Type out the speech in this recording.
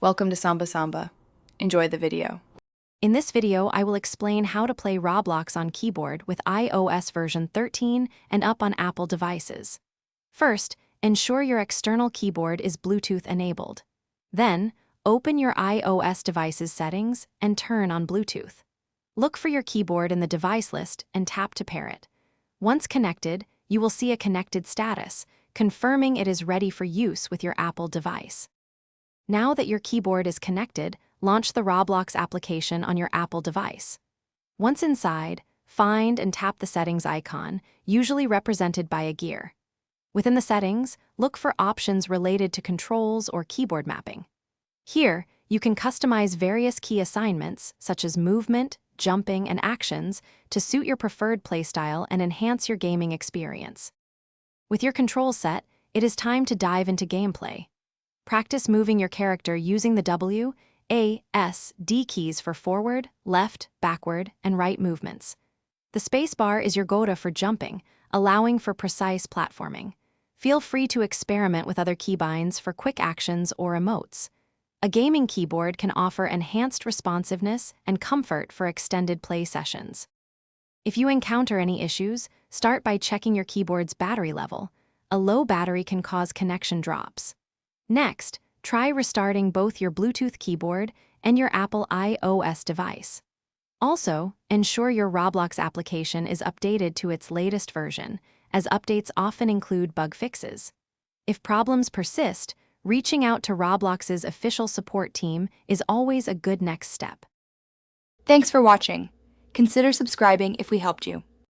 Welcome to Samba Samba. Enjoy the video. In this video, I will explain how to play Roblox on keyboard with iOS version 13 and up on Apple devices. First, ensure your external keyboard is Bluetooth enabled. Then, open your iOS device's settings and turn on Bluetooth. Look for your keyboard in the device list and tap to pair it. Once connected, you will see a connected status, confirming it is ready for use with your Apple device. Now that your keyboard is connected, launch the Roblox application on your Apple device. Once inside, find and tap the settings icon, usually represented by a gear. Within the settings, look for options related to controls or keyboard mapping. Here, you can customize various key assignments, such as movement, jumping, and actions, to suit your preferred playstyle and enhance your gaming experience. With your controls set, it is time to dive into gameplay. Practice moving your character using the W, A, S, D keys for forward, left, backward, and right movements. The spacebar is your go-to for jumping, allowing for precise platforming. Feel free to experiment with other keybinds for quick actions or emotes. A gaming keyboard can offer enhanced responsiveness and comfort for extended play sessions. If you encounter any issues, start by checking your keyboard's battery level. A low battery can cause connection drops. Next, try restarting both your Bluetooth keyboard and your Apple iOS device. Also, ensure your Roblox application is updated to its latest version, as updates often include bug fixes. If problems persist, reaching out to Roblox's official support team is always a good next step. Thanks for watching. Consider subscribing if we helped you.